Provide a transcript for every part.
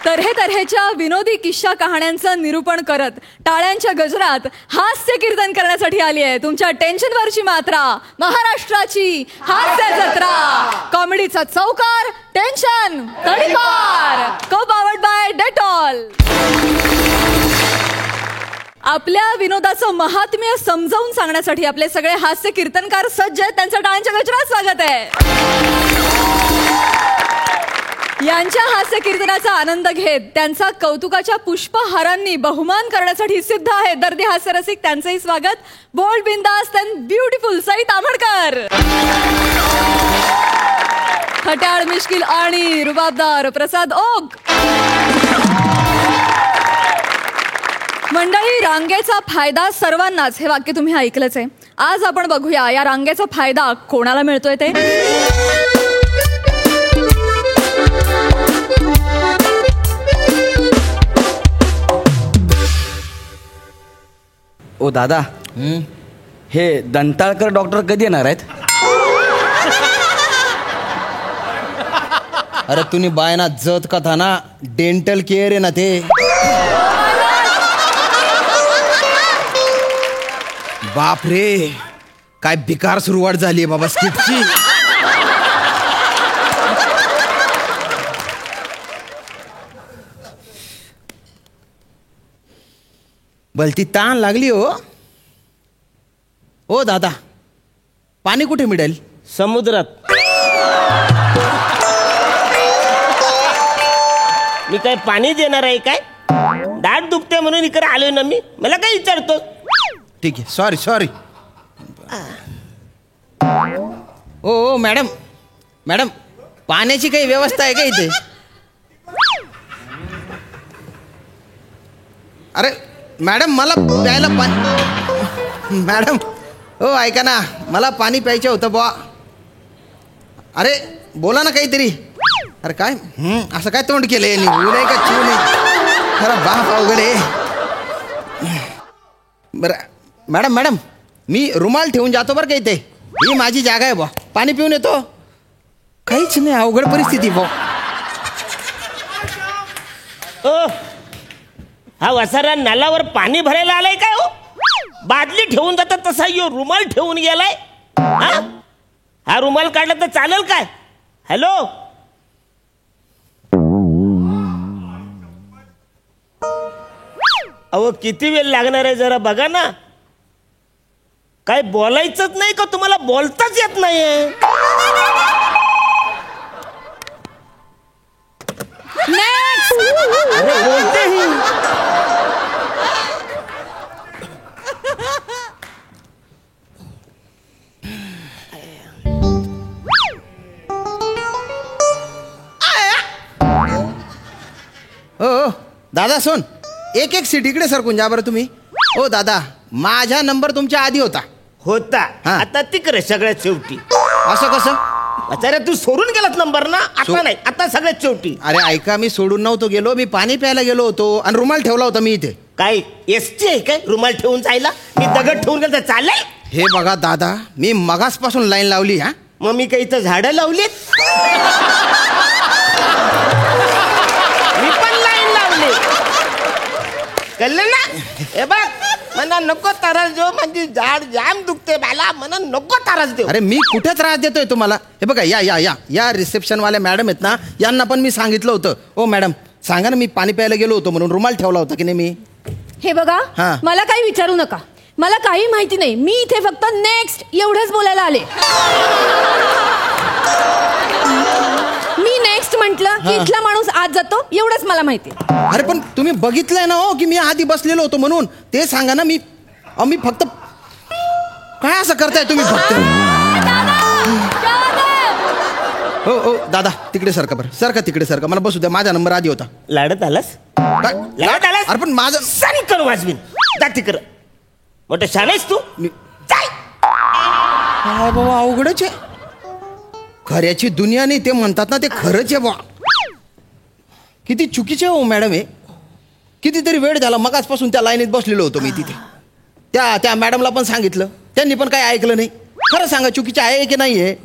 तऱ्हेतऱ्हेच्या विनोदी किस्सा कहाण्यांचं निरूपण करत टाळ्यांच्या गजरात हास्य कीर्तन करण्यासाठी आली आहे तुमच्या टेन्शनवरची मात्रा, महाराष्ट्राची हास्य जत्रा. कॉमेडीचा चौकार, टेन्शन तडीपार, को पावर्ड बाय डेटॉल. आपल्या विनोदाचं महात्म्य समजावून सांगण्यासाठी आपले सगळे हास्य कीर्तनकार सज्ज आहेत. त्यांचं टाळ्यांच्या गजरात स्वागत आहे. यांच्या हास्य कीर्तनाचा आनंद घेत त्यांचा कौतुकाच्या पुष्पहारांनी बहुमान करण्यासाठी सिद्ध आहेत दर्दी हास्यरसिक. त्यांचंही स्वागत. बोल्ड, बिंदास अँड ब्युटिफुल सई ताम्हणकर. खट्याळ, मिश्किल आणि रुबाबदार प्रसाद ओक. मंडळी, रांगेचा फायदा सर्वांनाच, हे वाक्य तुम्ही ऐकलंच आहे. आज आपण बघूया या रांगेचा फायदा कोणाला मिळतोय ते. ओ दादा, हे दंताळकर डॉक्टर कधी येणार आहेत? अरे तुम्ही बायना जत कथा ना, डेंटल केअर आहे ना ते. बाप रे, काय बिकार सुरुवात झाली आहे बाबा स्किटची. भलती ताण लागली हो. ओ दादा, पाणी कुठे मिळेल? समुद्रात. मी काय पाणी देणार आहे काय? दाट दुखते म्हणून इकडे आलोय ना मी. मला काय विचारतो? ठीक आहे, सॉरी सॉरी. ओ मॅडम, मॅडम पाण्याची काही व्यवस्था आहे का इथे? अरे मॅडम, मला प्यायला पाणी. मॅडम हो ऐका ना, मला पाणी प्यायचं होतं बुवा. अरे बोला ना काहीतरी. अरे काय असं काय तोंड केलंय? निघू नाही का चिव नाही? खरं बाप अवघड आहे. बरं मॅडम, मॅडम मी रुमाल ठेवून जातो बरं का इथे. ही माझी जागा आहे बुवा. पाणी पिऊन येतो. काहीच नाही, अवघड परिस्थिती बुवा. हा वसारा नालावर पाणी भरायला आलाय काय हो? बादली ठेवून जातात तसा यो रुमाल ठेवून गेलाय. हा रुमाल काढला तर चालेल काय? हॅलो, अहो किती वेळ लागणार आहे जरा बघा ना. काय बोलायचंच नाही का तुम्हाला? बोलताच येत नाहीये. अरे बोलते ही. ओ दादा सोन, एक एक सीट इकडे सरकून जा बरं तुम्ही. ओ दादा, माझा नंबर तुमच्या आधी होता. आता तिकडे सगळ्यात शेवटी. असं कसं? अरे तू सोडून गेलात नंबर ना. आता नाही, आता सगळ्यात शेवटी. अरे ऐका, मी सोडून नव्हतो गेलो. मी पाणी प्यायला गेलो होतो आणि रुमाल ठेवला होता मी इथे. काय एसटी आहे काय रुमाल ठेवून जायला? मी दगड ठेवून गेलो तर चालेल? हे बघा दादा, मी मगासपासून लाईन लावली. हा मग मी काही इथं झाडं लावलीत? मी पण लाईन लावली. कळलं ना? हे बघ, मला नको त्रास देऊ. म्हणजे झाड जाम दुखते मला. मला नको त्रास देऊ. अरे मी कुठे त्रास देतोय तुम्हाला? हे बघा, या या या या रिसेप्शन वाल्या मॅडम आहेत ना, यांना पण मी सांगितलं होतं. ओ मॅडम सांगा ना, मी पाणी प्यायला गेलो होतो म्हणून रुमाल ठेवला होता की नाही मी? हे बघा, मला काही विचारू नका. मला काही माहिती नाही. मी इथे फक्त नेक्स्ट एवढंच बोलायला आले. मी नेक्स्ट म्हटलं की इथला माणूस आत जातो, एवढंच मला माहिती. अरे पण तुम्ही बघितलंय ना हो की मी आधी बसलेलो होतो म्हणून. ते सांगा ना. मी फक्त काय असं करताय तुम्ही फक्त? हो हो दादा, तिकडे सरका बरं. सरका तिकडे सरका. मला बसू द्या. माझा नंबर आधी होता. लाडत आलास? लाडत आलास? अरे पण माझं सण कर वाजवीन. जा तिकडं. मोठं शान आहेस तू. काय बाबा, अवघडच आहे. खऱ्याची दुनिया नाही ते म्हणतात ना, ते खरंच आहे बा. किती चुकीचे हो मॅडम हे. कितीतरी वेळ झाला, मगाचपासून त्या लाईनीत बसलेलो होतो मी तिथे. त्या मॅडमला पण सांगितलं, त्यांनी पण काही ऐकलं नाही. खरं सांगा, चुकीचं आहे की नाही आहे?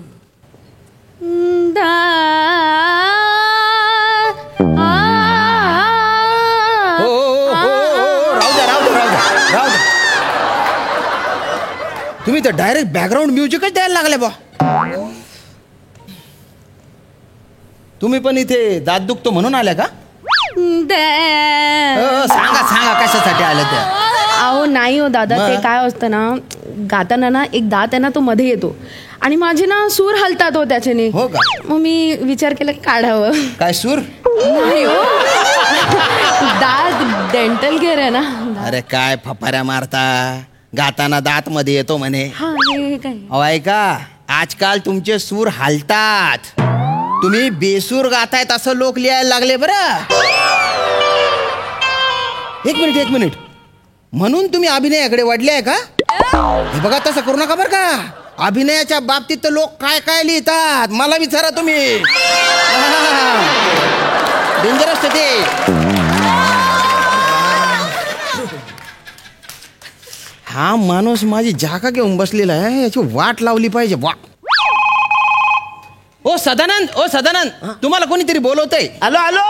आ तुम्ही तर डायरेक्ट बॅकग्राऊंड म्युझिकच द्यायला लागले बा. तुम्ही पण इथे दात दुखतो म्हणून आल्या का? सांगा सांगा कशासाठी आल्या त्या. अहो नाही हो दादा, ते मग? काय असतं ना, गाताना ना एक दात आहे ना तो मध्ये येतो आणि माझे ना सूर हलतात हो त्याच्याने. हो का? मग मी विचार केला की काढावं. काय सूर? नाही हो, दात डेंटल केअर आहे ना. अरे काय फपाऱ्या मारता, गाताना दात मध्ये येतो म्हणे. हा हे काय अहो ऐका, आजकाल तुमचे सूर हालतात, तुम्ही बेसूर गातायत असं लोक लिहायला लागले बरं. एक मिनिट, म्हणून तुम्ही अभिनयाकडे वळले आहे का? हे बघा, तसं करू नका बरं का. अभिनयाच्या बाबतीत तर लोक काय काय लिहितात मला विचारा तुम्ही. डेंजरस ते. हा माणूस माझी जागा घेऊन बसलेला आहे, याची वाट लावली पाहिजे. वा. ओ सदानंद, तुम्हाला कोणीतरी बोलवतंय. आलो आलो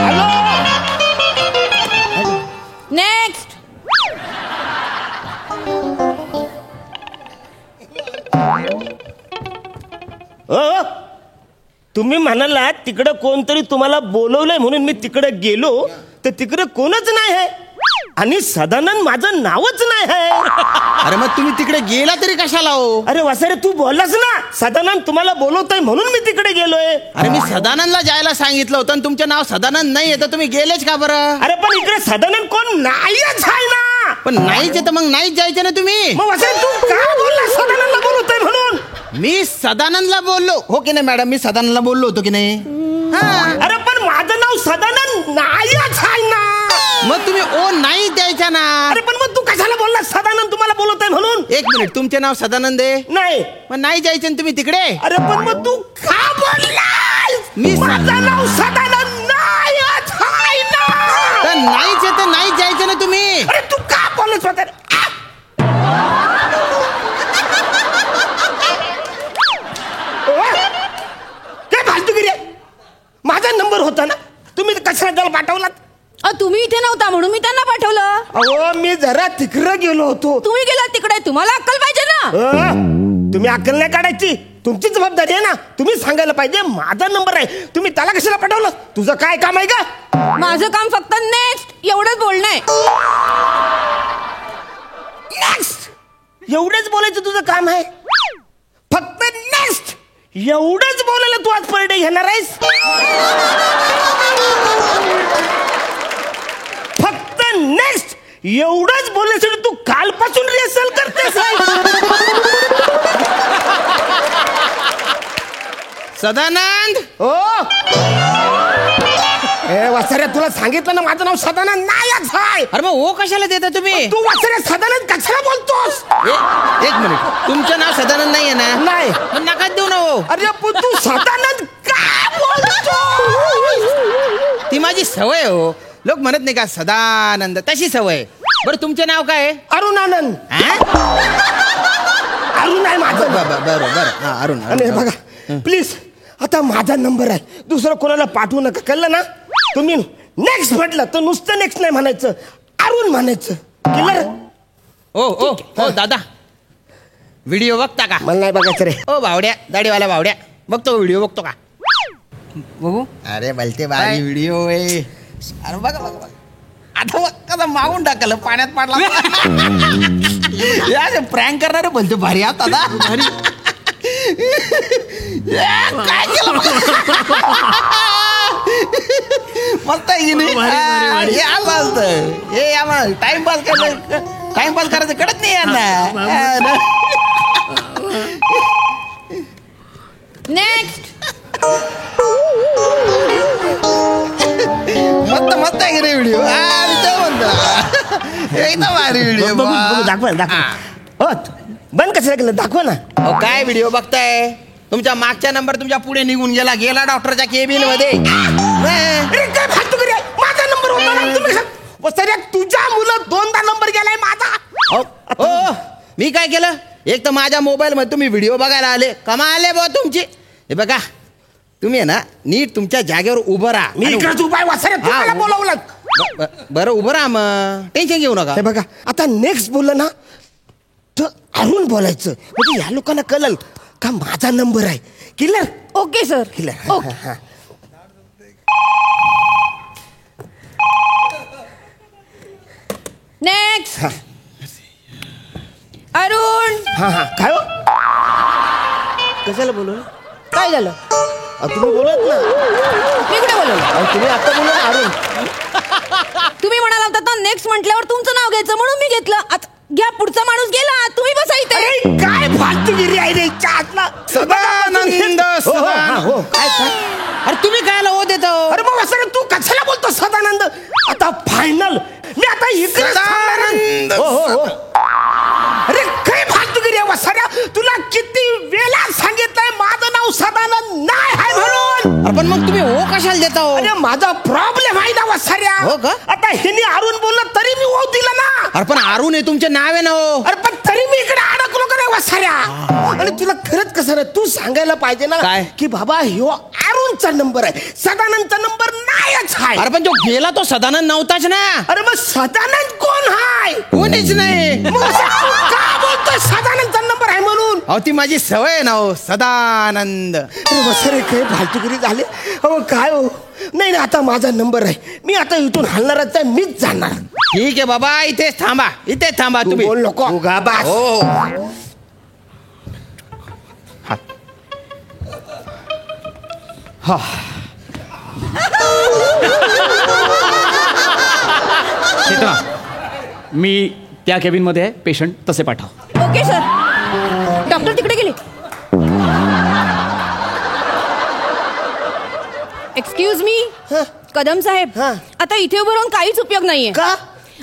आलो. नेक्स्ट. तुम्ही म्हणाला तिकडं कोणतरी तुम्हाला बोलवलंय म्हणून मी तिकडे गेलो, तर तिकडे कोणच नाही आहे आणि सदानंद माझं नावच नाही आहे. अरे मग तुम्ही तिकडे गेला तरी कशाला हो? अरे वसारे, तू बोललास ना सदानंद तुम्हाला बोलवतोय म्हणून मी तिकडे गेलोय. अरे मी सदानंदला जायला सांगितलं होतं आणि तुमचं नाव सदानंद नाही आहे, तर तुम्ही गेलेच का बरं? अरे पण इकडे सदानंद कोण नाहीच आहे ना. पण नाहीच आहे तर मग नाहीच जायचं ना तुम्ही. मग वसारे, तू का बोलला सदानंदला बोलवतोय म्हणून? मी सदानंदला बोललो हो की नाही मॅडम? मी सदानंदला बोललो होतो की नाही? अरे पण माझं नाव सदानंद नाहीच आहे ना. मग तुम्ही ओ नाही द्यायचा ना. अरे पण मग तू कशाला बोलला सदानंद तुम्हाला बोलवतोय म्हणून? एक मिनिट, तुमचे नाव सदानंद आहे? नाही. मग नाही जायचं ना तुम्ही तिकडे? अरे पण मग तू का बोललास? मी माझं नाव सदानंद नाहीच आहे ना. तर नाहीच आहे तर नाहीच जायचं ना तुम्ही. अरे तू का बोलत होता? काय फालतूगिरी आहे? माझा नंबर होता ना, तुम्ही कशाला त्याला पाठवलात? तुम्ही इथे नव्हता म्हणून मी त्यांना पाठवलं. अहो मी जरा तिकडे गेलो होतो. तुम्ही गेलात तिकडे, तुम्हाला अक्कल पाहिजे ना. तुम्ही अक्कल नाही काढायची, तुमची जबाबदारी आहे ना. तुम्ही सांगायला पाहिजे माझा नंबर आहे, तुम्ही त्याला कशाला पाठवलं? तुझं काय काम आहे का? माझं काम फक्त नेक्स्ट एवढंच बोलणं आहे. नेक्स्ट एवढंच बोलायचं तुझं काम आहे? फक्त नेक्स्ट एवढंच बोलायला तू आज पर डे घेणार आहेस? फक्त नेक्स्ट एवढंच बोलण्यासाठी तू कालपासून रिहर्सल करतेस? सदानंद. हो ए वासऱ्या, तुला सांगितलं ना माझं नाव सदानंद नाहीच आहे. अरे मग ओ कशाला देता तुम्ही? तू वासऱ्या सदानंद कशाला बोलतोस? एक मिनिट, तुमचं नाव सदानंद नाही आहे ना? नाही. मग नका देऊ ना हो. अरे पण तू सदानंद का बोलतो? ती माझी सवय हो. लोक म्हणत नाही का सदानंद, तशी सवय. बरं तुमचं नाव काय आहे? अरुण आनंद. अरुण आहे माझं. बरं हा अरुण. आणि बघा प्लीज, आता माझा नंबर आहे, दुसरं कोणाला पाठवू नका, कळलं ना? तुम्ही नेक्स्ट म्हटलं तर नुसतं नेक्स्ट नाही म्हणायचं, अरुण म्हणायचं. क्लिअर? ओ दादा, व्हिडिओ बघता का? मला नाही बघायचं रे. ओ भावड्या, दाढीवाला भावड्या, बघतो व्हिडिओ बघतो का? बघू. अरे भलते भारी व्हिडिओ आहे. अरे बघा आता बघ कसं मागून टाकलं, पाण्यात पाडला. प्रँक करणारे भलते भारी आहात दादा. काय केलं मस्त आहे की नाही? हे असं असतं, हे आम्हाला टाइमपास करायचं कळत नाही यांना. नेक्स्ट. मस्त आहे की नाही व्हिडिओ? एकदम भारी व्हिडिओ. दाखवा हो, बंद कशाला केलं? दाखवा ना. काय व्हिडिओ बघताय? तुमच्या मागचा नंबर तुमच्या पुढे निघून गेला डॉक्टरच्या केबिन मध्ये. अरे काय फालतू करे? माझा नंबर होता ना, तुम्ही सर तुझ्या मुलं दोनदा नंबर गेलाय माझा. मी काय केलं? एक तर माझ्या मोबाईल मध्ये तुम्ही व्हिडिओ बघायला आले, कमाल आहे बुवा तुमची. हे बघा, तुम्ही आहे ना नीट तुमच्या जागेवर उभं राहा. मी इकडेच उभा आहे वासरे, तुम्हाला बोलावलं. बरं उभं राहा, मग टेन्शन घेऊ नका. हे बघा, आता नेक्स्ट बोललं ना तर अरुण बोलायचं म्हणजे या लोकांना कळलं का माझा नंबर आहे. Killer okay sir. Killer okay. Next. Arun. हा काय हो कशाला बोलवलं? काय झालं? तुम्ही बोलत ना. मी कुठे बोलवलं? तुम्ही आता बोला अरुण. तुम्ही म्हणाला होता ना नेक्स्ट म्हटल्यावर तुमचं नाव घ्यायचं म्हणून मी घेतलं. आता घ्या, पुढचा माणूस गेला, तुम्ही बसा इथे. अरे काय फालतूगिरी आहे रे चाटला. सदानंद हो काय काय अरे तुम्ही कायला हो देतो? अरे मग असं तू कशाला बोलतो सदानंद? आता फायनल मी आता इकडे सदानंद. हो हो हो. अरे काय फालतूगिरी आहे वसाऱ्या. तुला किती वेळा सांगितलंय माझं नाव सदानंद नाही आहे म्हणून. अरे पण मग तुम्ही हो कशाला देता हो? अरे माझा प्रॉब्लेम आहे ना वसाऱ्या. हो का? आता हिने अरुण बोललं तरी मी हो दिलं ना. अरे पण अरुण हे तुमचे नाव आहे ना हो. अरे पण तरी मी इकडे अडकलो का नाही वसाऱ्या. आणि तुला खरंच कसं रे तू सांगायला पाहिजे ना काय? की बाबा ह्यो अरुणचा नंबर आहे, सदानंदचा नंबर नाहीच आहे. अरे पण जो गेला तो सदानंद नव्हताच ना. अरे मग सदानंद कोण हाय? कोणीच नाही. मग असं का बोलतोय सदानंदचा नंबर आहे म्हणून? अहो ती माझी सवय आहे ना हो, सदानंद. अरे वसरे काय फालतूगिरी झाले. अहो काय हो नाही ना आता माझा नंबर आहे. मी आता इथून हलणारच आहे, मीच जाणार. ठीक आहे बाबा, इथेच थांबा, इथेच थांबा तू तुम्ही. बोल नको. उगा बास. हो. हा. चेतना, मी त्या केबिनमध्ये आहे, पेशंट तसे पाठव. Okay sir. डॉक्टर तिकडे गेले. एक्सक्यूज मी कदम साहेब. हा. आता इथे उभं राहून काहीच उपयोग नाहीये. का?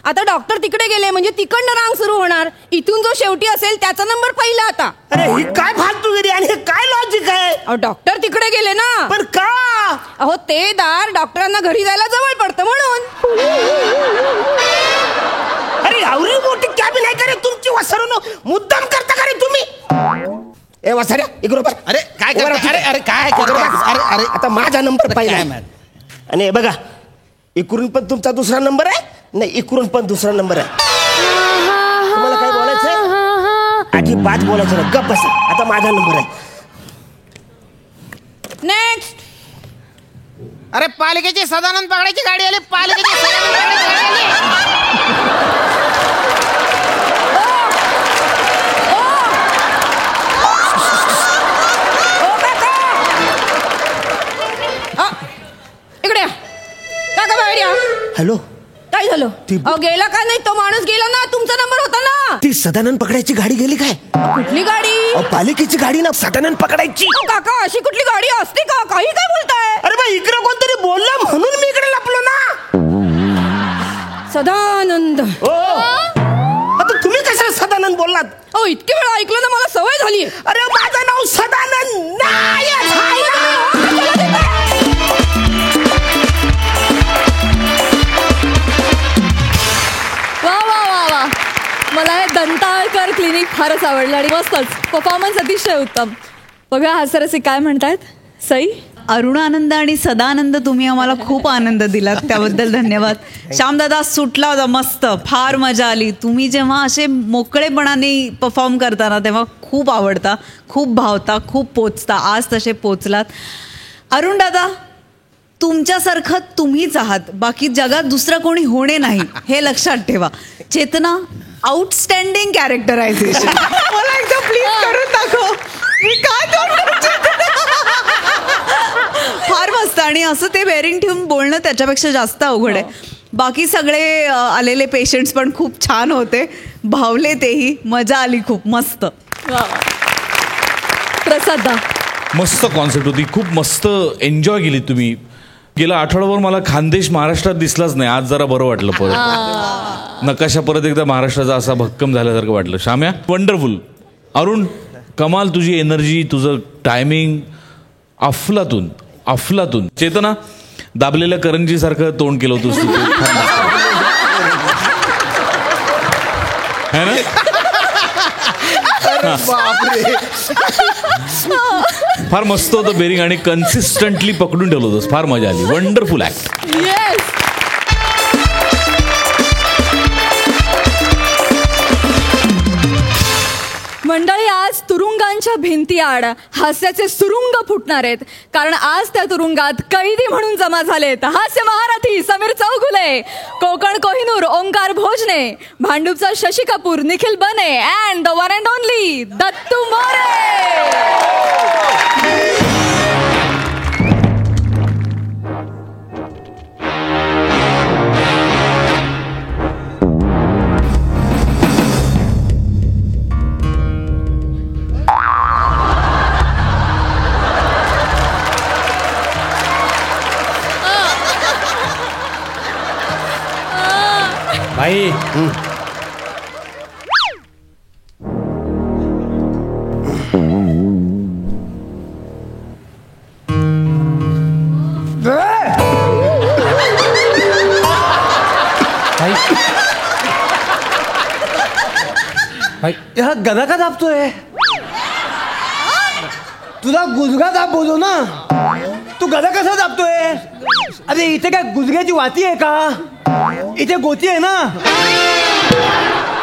आता डॉक्टर तिकडे गेले म्हणजे तिकडनं रांग सुरू होणार. इथून जो शेवटी असेल त्याचा नंबर पहिला. आता अरे ही काय फालतूगिरी आणि हे काय लॉजिक आहे? अहो डॉक्टर तिकडे गेले ना. पण का? अहो ते दार डॉक्टरांना घरी जायला जवळ पडतं म्हणून. अरे एवढी मोठी कॅबिन आहे का रे तुमची वसरून मुद्दाम करता का रे तुम्ही? ए वसऱ्या इकडे बघ. अरे काय करता? अरे अरे काय करता? अरे अरे आता माझा नंबर पहिला काय आहे. मॅम? आणि हे बघा इकडून पण तुमचा दुसरा नंबर आहे, नाही इकडून पण दुसरा नंबर आहे. तुम्हाला काय बोलायचंय? अजिबात बोलायचं नाही, गप्प बसा. आता माझा नंबर आहे. नेक्स्ट. अरे पालिकेची सदानंद पकडायची गाडी आली. पालिकेची सदानंद पकडायची गाडी आली. इकडे या. काका बाहेर या. हॅलो काय झालं? अहो गेला का नाही? तो माणूस गेला ना, तुमचा नंबर होता ना. ती सदानंद पकडायची गाडी गेली काय? कुठली गाडी? पालिकेची गाडी ना सदानंद पकडायची. अहो, काका अशी कुठली गाडी असते का? काही काय बोलताय? अरे बा इकडे कोणतरी बोललं म्हणून मी इकडे लपलो ना. सदानंद. आता तुम्ही कशाला सदानंद बोललात? अहो इतके वेळा ऐकलं ना, मला सवय झाली. अरे माझं नाव सदानंद नाही आहे ना. वा वा वा वा. मला हे दंताळकर क्लिनिक फारच आवडलं आणि मस्तच परफॉर्मन्स अतिशय उत्तम. बघा हास्यरसिक काय म्हणतायत. सई. अरुणानंद आणि सदानंद तुम्ही आम्हाला खूप आनंद दिलात, त्याबद्दल धन्यवाद. श्यामदादा सुटला होता मस्त, फार मजा आली. तुम्ही जेव्हा असे मोकळेपणाने परफॉर्म करता ना तेव्हा खूप आवडता, खूप भावता, खूप पोचता. आज तसे पोचलात. अरुण दादा तुमच्यासारखं तुम्हीच आहात, बाकी जगात दुसरं कोणी होणे नाही, हे लक्षात ठेवा. चेतना आउटस्टँडिंग कॅरेक्टरायझेशन. मला एकदा प्लीज करून दाखव. मी काय करू? फार मस्त. आणि असं ते बेअरिंग ठेवून बोलणं त्याच्यापेक्षा जास्त अवघड आहे. बाकी सगळे आलेले पेशंट्स पण खूप छान होते, भावले तेही, मजा आली खूप. मस्त. प्रसाद. मस्त कॉन्सेप्ट होती, खूप मस्त एन्जॉय केली तुम्ही. गेला आठवडाभर मला खानदेश महाराष्ट्रात दिसलाच नाही, आज जरा बरं वाटलं. परत नकाशा परत एकदा महाराष्ट्राचा असा भक्कम झाल्यासारखं वाटलं. शाम्या वंडरफुल. अरुण कमाल, तुझी एनर्जी, तुझं टायमिंग अफलातून अफलातून. चेतना दाबलेल्या करंजीसारखं तोंड केलं होतंस तू. है ना? फार मस्त होतं बेरिंग आणि कन्सिस्टंटली पकडून ठेवलं होतंस. फार मजा आली. Wonderful act. येस. मंडळी, आज तुरुंगांच्या भिंतीआड हास्याचे सुरुंग फुटणार आहेत, कारण आज त्या तुरुंगात कैदी म्हणून जमा झालेत हास्य महारथी समीर चौगुले, कोकण कोहिनूर ओंकार भोजने, भांडूपचा शशी कपूर निखिल बने and the one and only Dattu More. भाई हा गदा का दाबतोय? तुला गुजगा दाब बोलू ना, तू गदा कसा दाबतोय? अरे इथे काय गुजग्याची वाती आहे का? इथे गोती आहे ना.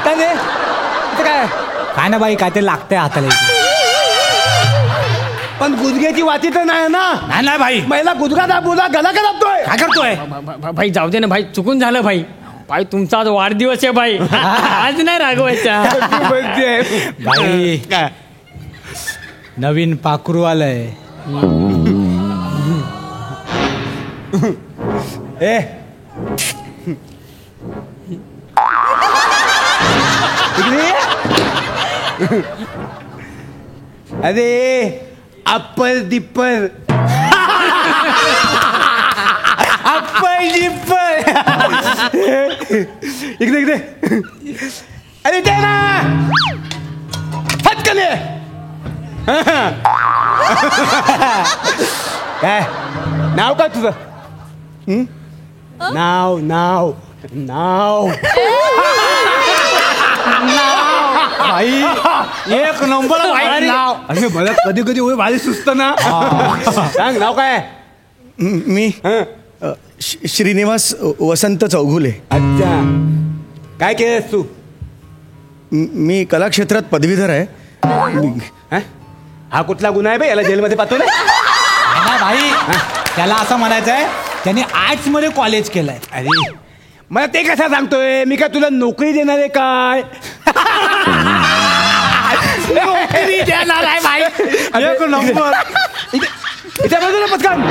काय रे इथे काय ना बाई, काय ते लागतंय हाताला इथे. पण गुजग्याची वाती तर नाही ना. नाही भाई, महिला गुजगा दाब बोला, गदा का दाबतोय? काय करतोय? भाई जाऊ दे ना भाई, चुकून झालं भाई. भाई तुमचा आज वाढदिवस आहे भाई. आज नाही रागवायचा. भाई काय नवीन पाखरू आलंय. ए अरे अप्पल दिप्पल अप्पल दिप्पल इकडे इकडे. अरे ते ना फटकन ये. काय नाव काय तुझं? नाव नाव नाव भाई एक नंबर भाई नाव. अरे मला कधी कधी भारी सुचत ना. सांग नाव काय? मी श्रीनिवास वसंत चौगुले. अच्छा, काय केलंस तू? मी कलाक्षेत्रात पदवीधर आहे. हं? हा कुठला गुन्हा आहे बे, याला जेलमध्ये पाठवलं? भाई त्याला असं म्हणायचं आहे त्याने आर्ट्स मध्ये कॉलेज केलंय. अरे मला ते कसं सांगतोय? मी काय तुला नोकरी देणार आहे काय? नोकरी देणार आहे भाई. एक नंबर. इथे बाजूला पटकन.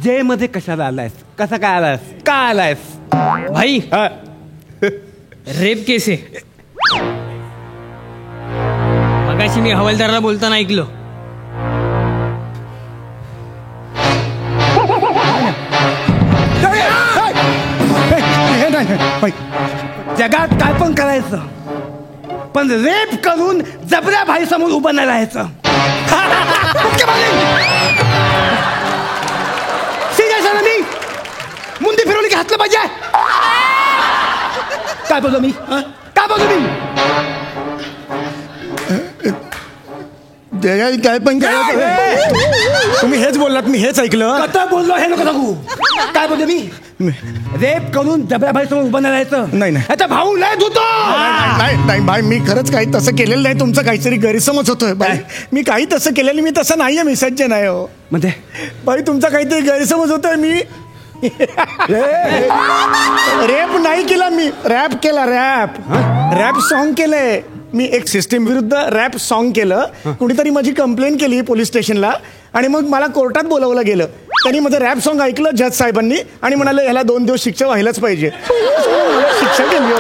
जे मध्ये कशाला आलायस? कसा काय आलायस? का आलायस? भाई रेप केस आहे. मगाशी मी हवालदाराला बोलताना ऐकलो. जगात काय पण करायचं, पण रेप करून जबऱ्या भाई समोर उभं नाही राहायचं. सिरियस आहे ना मी. मुंडी फिरवली की हातलं पाहिजे. काय बोलतो मी? काय बोलतो मी? काय पण तुम्ही हेच बोललात, मी हेच ऐकलं. कथा बोललो हे नको सांगू. काय बोलतो मी? रेप करून जबऱ्या भाई समोर उभं नाही राहायचं. नाही नाही आता भाऊ नाही धुतो. नाही बाई, मी खरंच काही तसं केलेलं नाही. तुमचं काहीतरी गैरसमज होतोय बाई. मी काही तसं केलेलं, मी तसं नाहीये. मी सज्ज नाही हो. म्हणजे बाई तुमचा काहीतरी गैरसमज होतोय. मी रेप नाही केला, मी रॅप केला. रॅप सॉन्ग केलंय मी. एक सिस्टीम विरुद्ध रॅप सॉन्ग केलं. कुणीतरी माझी कंप्लेंट केली पोलीस स्टेशनला आणि मग मला कोर्टात बोलावलं गेलं. त्यांनी माझं रॅप सॉन्ग ऐकलं जज साहेबांनी आणि म्हणाले ह्याला 2 दिवस शिक्षा व्हायलाच पाहिजे. शिक्षा केली.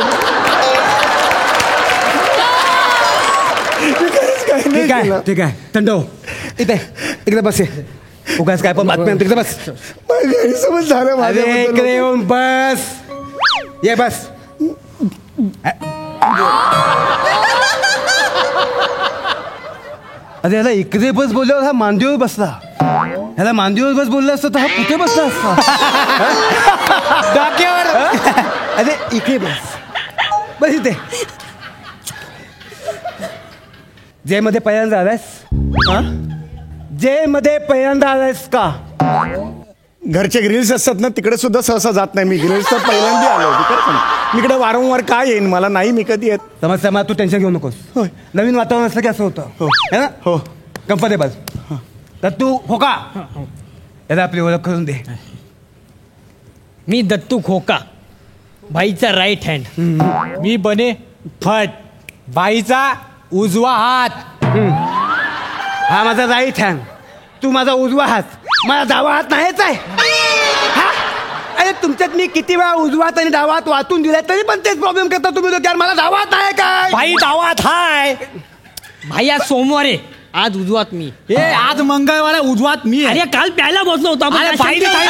ठीक आहे थंडो. इथे इकडे बस. उगाच काय पण बातम्या तिकडे बस. गैरसमज झालं माझ्या. इकडे येऊन बस. ये बस. अरे याला इकडे बस बोलल्यावर हा मांडीवर बसला. ह्याला मांडीवर बस बोलला असतं तर हा कुठे बसला असता? डोक्यावर. अरे इकडे बस. बस इथे. जे मध्ये पहिल्यांदा आलायस? जे मध्ये पहिल्यांदा आलायस का? घरचे ग्रिल्स असतात ना, तिकडे सुद्धा सहसा जात नाही मी. ग्रिल्स तर पहिल्यांदा आलो. इकडे वारंवार काय येईन मला नाही मी कधी येत समस्या मला तू टेन्शन घेऊ नकोस नवीन वातावरण असलं की असं होतं है ना हो कम्फर्टेबल तर तू हो का याला आपली ओळख करून दे मी दत्तू खोका, बाईचा राईट हँड. मी बने फट, बाईचा उजवा हात. हा माझा राईट हँड, तू माझा उजवा हात, मला डावा हात नाहीच आहे. हा? अरे तुमच्यात मी किती वेळा उजवा हात आणि डावा हात वाटून दिलाय तरी पण तेच प्रॉब्लेम करता तुम्ही यार मला डावा हात नाही काय बाई डावात हाय. भाई आज सोमवार आहे, आज उजवात मी. हे आज मंगळवार आहे, उजवात मी आहे. अरे काल प्यायला बसलो होतो आपण. अरे बाईने काय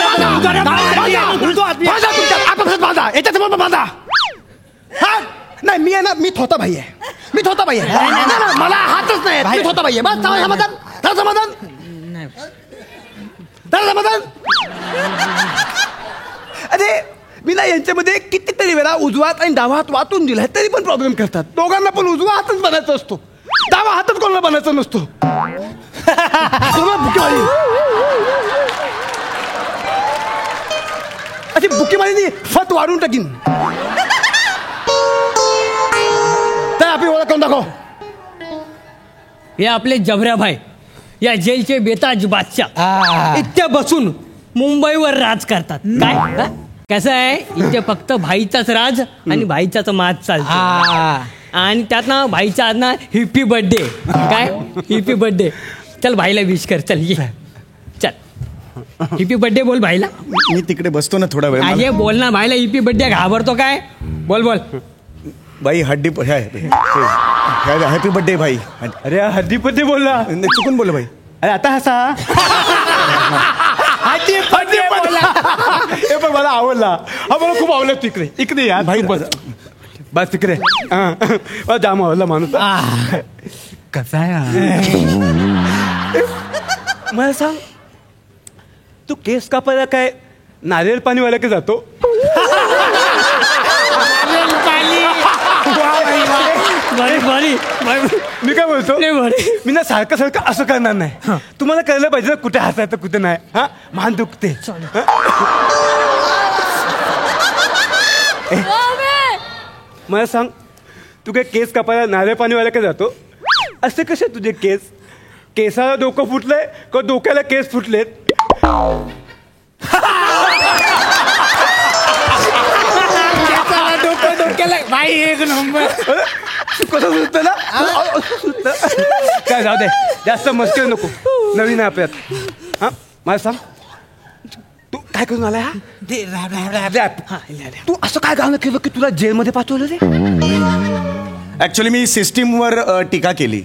उजवात मी आहे. आपापसात बांधा याच्यासमोर बांधा. हा नाही मी आहे ना मी थोता भाई आहे, मी थोता भाई आहे. नाही, नाही, मला हातच नाही मी थोता भाई आहे. बस समाधान झालं समाधान झालं समाधान. अरे मी ना यांच्यामध्ये कितीतरी वेळा उजवा हात आणि डावा हात वाटून दिलाय तरी पण प्रॉब्लेम करतात. दोघांना पण उजवा हातच बनायचा असतो, डावा हातच कोणाला बनायचा नसतो. अशी बुकीमारी फत वाढून टाकीन. तर आपली ओळख करून दाखव. हे आपले जबऱ्या भाई, या जेलचे बेताज बादशाह. इथे बसून मुंबईवर राज करतात. काय हा? कसं आहे, इथे फक्त भाईचाच राज आणि भाईचाच माज चालतो. आणि त्यात ना भाईचा आज ना हिप्पी बर्थडे. काय हिप्पी बर्थडे. चल भाईला विश कर. चल ये चल हिप्पी बर्थडे बोल भाईला. मी तिकडे बसतो ना थोडा वेळ. अरे बोल ना भाईला हिप्पी बर्थडे. घाबरतो काय? बोल बोल. भाई हड्डी हॅपी बर्थडे भाई. अरे हड्डीपट्टी बोलला चुकून बोल भाई. अरे आता हसा. हे पण मला आवडला. हा मला खूप आवडला. तिकडे इकडे या भाई बस तिकडे. जाम आवडला माणूस. कसा आहे मला सांग, तू केस कापायला काय नारियल पाणीवाला की जातो? मी काय बोलतो, मी ना सारखं सारखं असं करणार नाही. तुम्हाला कळलं पाहिजे कुठे हसायचं कुठे नाही. हा मान दुखते. मला सांग, तू काय केस कापायला नारळ पाणीवाला काय जातो? असे कसे तुझे केस? केसाला डोकं फुटलंय का डोक्याला केस फुटलेत? डोक्याला बाई एक नंबर. कसं सुचतं ना काय. जाऊ दे जास्त मस्ती नको. नवीन आहे आपल्यात. हा मला सांग, तू काय करून आलाय? तू असं काय गाणं केलं की तुला जेलमध्ये पाठवलं रे? ऍक्च्युली मी सिस्टीमवर टीका केली,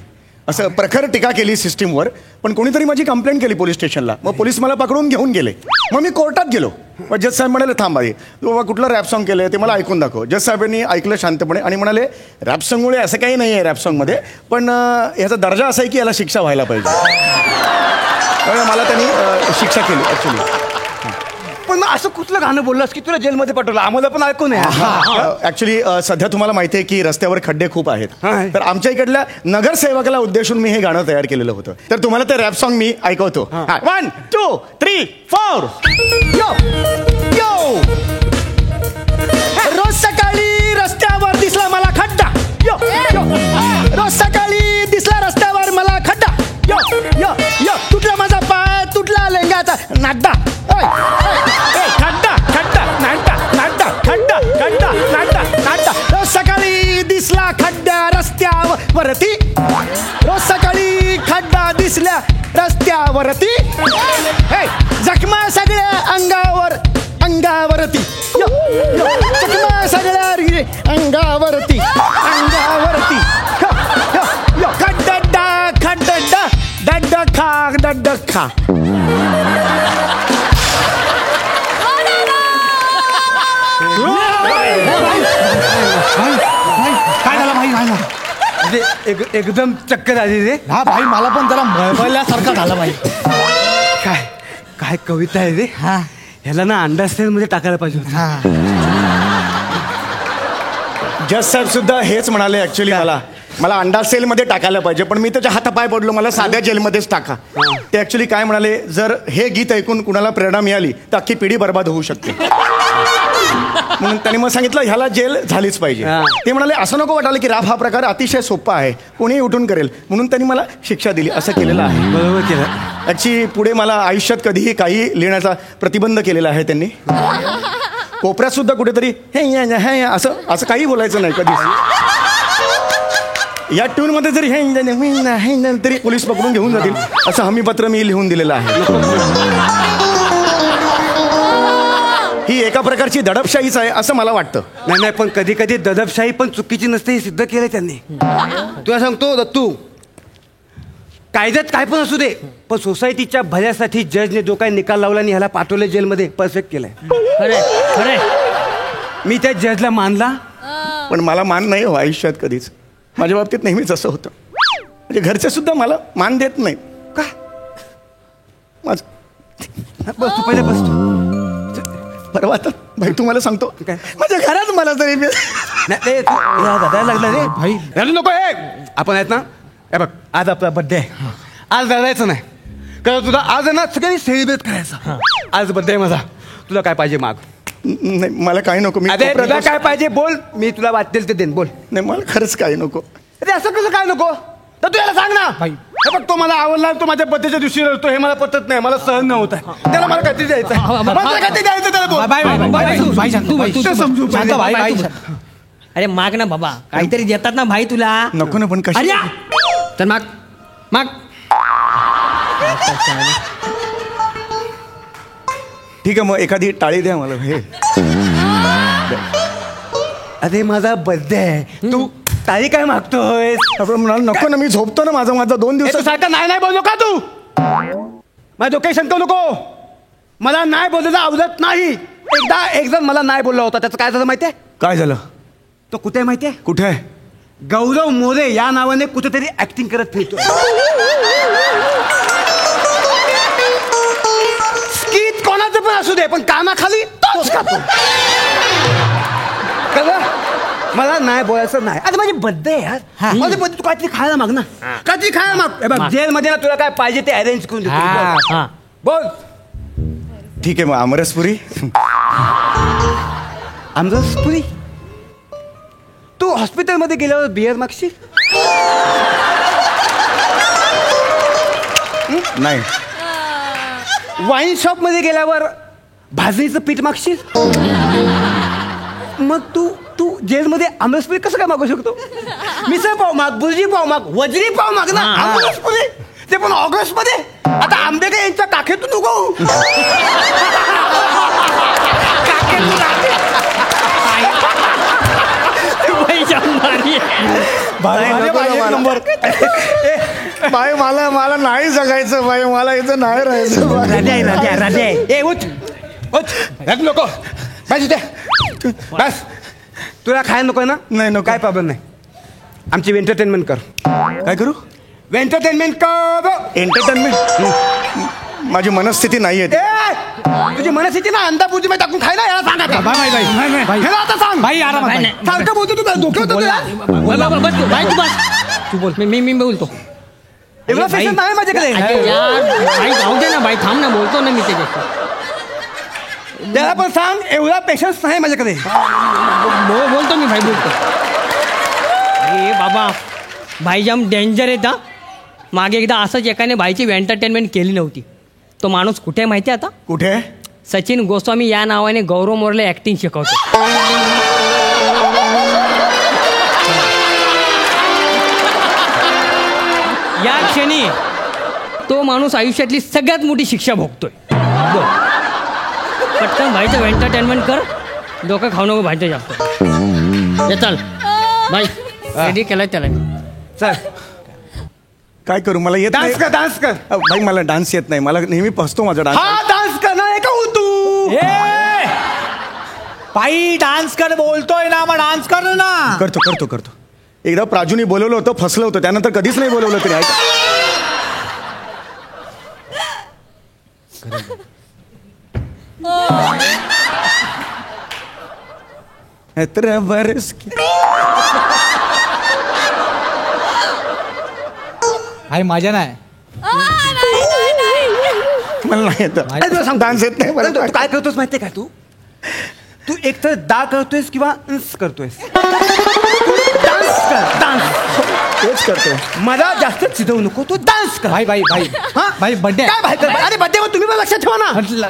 असं प्रखर टीका केली सिस्टीमवर. पण कोणीतरी माझी कंप्लेंट केली पोलीस स्टेशनला. मग पोलीस मला पकडून घेऊन गेले. मग मी कोर्टात गेलो. मग जज साहेब म्हणाले थांब आहे, तू बाबा कुठलं रॅप सॉन्ग केलं ते मला ऐकून दाखव. जज साहेबांनी ऐकलं शांतपणे आणि म्हणाले रॅप सॉन्गमुळे असं काही नाही आहे रॅप सॉन्गमध्ये, पण ह्याचा दर्जा असा आहे की याला शिक्षा व्हायला पाहिजे. त्यामुळे मला त्यांनी शिक्षा केली ॲक्च्युली. पण मग असं कुठलं गाणं बोललास की तुला जेलमध्ये पाठवलं? आम्हाला पण ऐकून आहे. ऍक्च्युली सध्या तुम्हाला माहिती आहे की रस्त्यावर खड्डे खूप आहेत. तर आमच्या इकडल्या नगरसेवकाला उद्देशून मी हे गाणं तयार केलेलं होतं. तर तुम्हाला ते रॅप सॉन्ग मी ऐकवतो. 1 2 3 4. यो यो रोज सकाळी रस्त्यावर दिसला मला खड्डा. यो यो रोज सकाळी दिसला रस्त्यावर मला खड्डा. यो यो यो तुटला माझा पाय, तुटला लेंगाचा नाड्डा. खड्डा खड्डा नाड्डा नाड्डा खड्डा खड्डा नाड्डा नाड्डा. रोज सकाळी दिसला खड्डा रस्त्यावरती. रोज सकाळी खड्डा दिसल्या रस्त्यावरती. जखमा सगळ्या अंगावरती. जखमा सगळ्या अंगावरती अंगावरती. खड्डा खड्डा डड्डा खा डड्डा खा. काय झालं भाई? काय झालं? एकदम चक्कर आली रे. हा भाई मला पण जरा मळमळल्यासारखं झालं भाई. काय काय कविता आहे रे. हा ह्याला ना अंडरस्टँड मध्ये टाकायला पाहिजे. जज साहेब सुद्धा हेच म्हणाले ऍक्च्युली मला अंडा सेलमध्ये टाकायला पाहिजे, पण मी त्याच्या हातापाय पडलो, मला साध्या जेलमध्येच टाका. ते ऍक्च्युली काय म्हणाले, जर हे गीत ऐकून कुणाला प्रेरणा मिळाली तर अख्खी पिढी बर्बाद होऊ शकते. म्हणून त्यांनी मग सांगितलं ह्याला जेल झालीच पाहिजे. ते म्हणाले असं नको वाटायला की राब हा प्रकार अतिशय सोपा आहे, कोणीही उठून करेल, म्हणून त्यांनी मला शिक्षा दिली. असं केलेलं आहे. बरोबर केलं. ॲक्च्युली पुढे मला आयुष्यात कधीही काही लिहिण्याचा प्रतिबंध केलेला आहे त्यांनी. कोपऱ्यात सुद्धा कुठेतरी हे असं असं काही बोलायचं नाही कधीच. या ट्यूनमध्ये जरी हे तरी पोलीस पकडून घेऊन जातील असं हमीपत्र मी लिहून दिलेलं आहे. ही एका प्रकारची दडपशाहीच आहे असं मला वाटतं. नाही पण कधी कधी दडपशाही पण चुकीची नसते हे सिद्ध केलं त्यांनी. तुला सांगतो दत्तू, कायद्यात काय पण असू दे, पण सोसायटीच्या भल्यासाठी जजने जो काही निकाल लावला आणि ह्याला पाठवलं जेलमध्ये, परफेक्ट केलंय. खरंय. मी त्या जजला मानला, पण मला मान नाही हो आयुष्यात कधीच. माझ्या बाबतीत नेहमीच असं होतं. म्हणजे घरचे सुद्धा मला मान देत नाही. का? बस तू पहिले बस. परवा आता भाई तुम्हाला सांगतो माझ्या घरात मला तरी दादा लागला रे भाई. रडू नको. आपण आहेत ना, हे बघ आज आपला बर्थडे आहे. आज रडायचं नाही, कारण तुला आज आहे ना सगळ्यांनी सेलिब्रेट करायचं. आज बर्थडे आहे माझा. तुला काय पाहिजे माग. नाही मला काही नको. मी तुला काय पाहिजे बोल, मी तुला वाटेल ते देईन. बोल. नाही मला खरंच काही नको. अरे असं कसं काय नको, तर तू याला सांग ना. हे बघ तो मला आवडला, तो माझ्या बर्थडेच्या दिवशी रडतो, हे मला पटत नाही, मला सहन न होत आहे. त्याला मला काहीतरी द्यायचं त्याला बोल. अरे माग ना बाबा, काहीतरी देतात ना भाई तुला. नको ना पण कशी. तर माग माग. ठीक आहे मग एखादी टाळी द्या मला. हे अरे माझा बर्थडे आहे, तू टाळी काय मागतोय. नको ना, मी झोपतो ना. माझा 2 दिवस सारखा नाही बोललो का तू. माझ्या डोक्यात शंका नको. मला नाही बोललेलं आवडत नाही. एक जण मला नाही बोलला होता, त्याचं काय झालं माहितीये. काय झालं. तो कुठे माहितीये. कुठे आहे. गौरव मोरे या नावाने कुठेतरी ऍक्टिंग करत फिरतो. स्किट कोणाचं पण असू दे, पण कानाखाली तोच खातो. मला नाही बोलायचं नाही. आता माझी बर्थडे यार, माझी बर्थडे तू काहीतरी खायला माग ना, काहीतरी खायला माग. जेलमध्ये ना तुला काय पाहिजे ते अरेंज करून देतो. बोल. ठीक आहे मग आमरसपुरी. आमरसपुरी. तू हॉस्पिटलमध्ये गेल्यावर बिअर मागशील. नाही. वाईन शॉप मध्ये गेल्यावर भाजणीचं पीठ मागशील. मग तू जेलमध्ये आमरसपुरी कसं काय मागू शकतो. मिसळ पाव माग, बुर्जी पाव माग, वजरी पाव माग ना. आमरसपुरी ते पण ऑगस्ट मध्ये. आता आंबेडकर यांच्या काखेतून उगवू. बाई मला नाही जगायचं. बाई मला इथं नाही राहायचं. नको बस. तुला खायला नको ना. नाही नको. काय प्रॉब्लेम नाही. आमची एंटरटेनमेंट कर. काय करू. एंटरटेनमेंट कर. एंटरटेनमेंट. माझी मनस्थिती नाही आहे. तुझी मनस्थिती ना अंदापूर्ती मध्ये टाकून खाय ना. याला सांगा आता सांग भाई आराम. सारखं बोलतो तू. तू बोल. मी बोलतो. एवढा पेशंट नाही माझ्याकडे. भाई जाऊ दे ना भाई, थांब ना, बोलतो ना मी त्याच्याशी. त्याला पण सांग एवढा पेशन्स नाही माझ्याकडे. बोलतो मी भाई, बोलतो. अरे बाबा, भाई जाम डेंजर आहे. मागे एकदा असंच एकाने भाईची एंटरटेनमेंट केली नव्हती. तो माणूस कुठे आहे माहिती आहे आता. कुठे. सचिन गोस्वामी या नावाने गौरव मोरले ऍक्टिंग शिकवतो. या क्षणी तो माणूस आयुष्यातली सगळ्यात मोठी शिक्षा भोगतोय. पटकन भाईचं एंटरटेनमेंट कर. डोकं खाऊ नको भाईचं जास्त. चल भाई, रेडी केलाय त्याला. चल काय करू. मला येत डान्स कर. डान्स कर. भाई मला डान्स येत नाही. मला नेहमी फसतो माझा डान्स. हा डान्स कर ना. एका तू भाई डान्स कर बोलतोय ना, मग डान्स कर ना. करतो. एकदा प्राजूनी बोलवलं होतं, फसलं होतं. त्यानंतर कधीच नाही बोलवलं तरी. भाई माझ्या नाही. मला नाही येत. डान्स येत नाही. काय करतोस माहितीये का तू. तू एक तर दा करतोयस किंवा अंस करतोयस. डान्स कर, डान्स. तेच करतो. मला जास्त चिडवू नको, तू डान्स कर. भाई भाई भाई हा भाई बर्थडे काय भाई कर? अरे बड्डे मग तुम्ही पण लक्षात ठेवा ना. तुला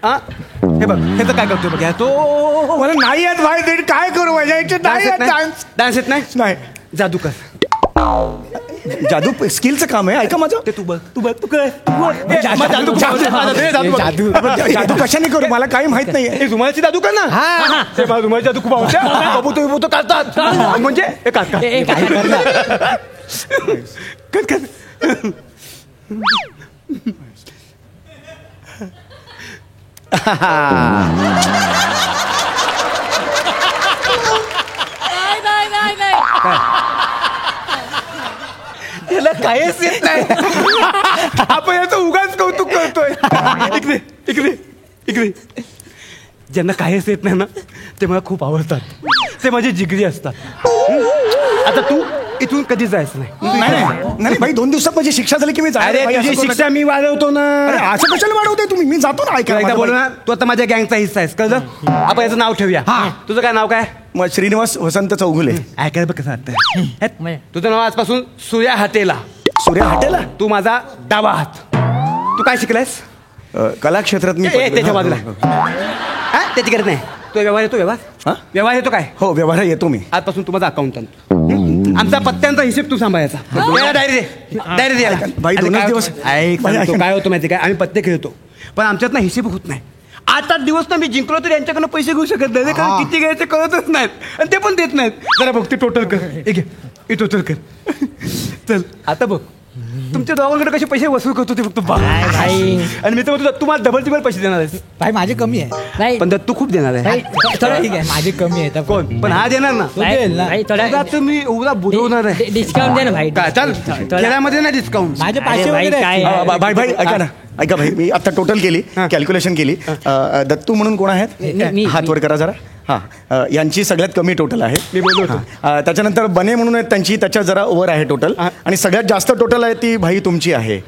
हा हे बघ हे तर काय करतोय बघ या तो. मला नाही येत भाई, ते काय करू माझ्या इथे नाही येत डान्स. डान्स येत नाही. नाही. जादू कर. जादू स्किलचं काम आहे, ऐका माझं. ते तू बघ तू बघ तू कर. जादू कशाने करू, मला काही माहित नाहीये. रुमालाची जादू कर ना. ते मला रुमालाची जादू खूप आवडते. बाबू तो तो काढतात म्हणजे हे काढ कर कर. नाही. त्याला काहीच येत नाही. आपण याचं उगाच कौतुक करतोय. इकडे इकडे इकडे. ज्यांना काहीच येत नाही ना ते मला खूप आवडतात. ते माझे जिगरी असतात. आता तू इथून कधी जायचं नाही भाई, 2 दिवसात माझी शिक्षा झाली की मी अरे तुझी शिक्षा मी वाढवतो ना. असं कशाला वाढवते तुम्ही, मी जातो ना. एकदा बोल ना, तू आता माझ्या गँगचा हिस्सा आहेस कळलं. आपण याचं नाव ठेवूया. तुझं काय नाव काय. मग श्रीनिवास वसंत चौगुले. ऐकायला बघ कसं वाटतं. तुझं नाव आजपासून सूर्या हाटेला. सूर्या हाटेला. तू माझा डावा हात. तू काय शिकलायस. कला क्षेत्रात मी त्याच्या बाजूला त्याची गरज नाही. तो व्यवहार येतो. व्यवहार येतो काय. हो व्यवहार येतो मी. आजपासून तू माझा अकाउंटंट. आमचा पत्त्यांचा हिशेब तू सांभाळायचा. डायरी दे. भाई 2 दिवस ऐक काय होतं माहिती काय, आम्ही पत्ते खेळतो पण आमच्यात ना हिशेब होत नाही. 8 दिवस ना मी जिंकलो तर यांच्याकडनं पैसे घेऊ शकत नाही, कारण किती घ्यायचे कळतच नाहीत आणि ते पण देत नाहीत. जरा बघ ते टोटल कर. हे टोटल कर. चल आता बघ तुमच्या दोघांकडे कसे पैसे वसूल करतो ते फक्त बघ. आणि मी तर म्हणतो तुम्हाला डबल पैसे देणार आहेस. भाई माझे कमी आहे. नाही पण तू खूप देणार आहे. ठीक आहे, माझे कमी आहे. कोण पण हा देणार ना. तुम्ही एवढा बुडवणार आहे. डिस्काउंट दे ना भाई. चल खेळामध्ये ना डिस्काउंट. माझे 500 वगैरे काय भाई ऐका भाई, मी आता टोटल केली, कॅल्क्युलेशन केली. दत्तू म्हणून कोण आहेत, हात वर करा जरा. हां यांची सगळ्यात कमी टोटल आहे. मी बोललो. त्याच्यानंतर बने म्हणून आहेत त्यांची, त्याच्या जरा ओव्हर आहे टोटल. आणि सगळ्यात जास्त टोटल आहे ती भाई तुमची आहे.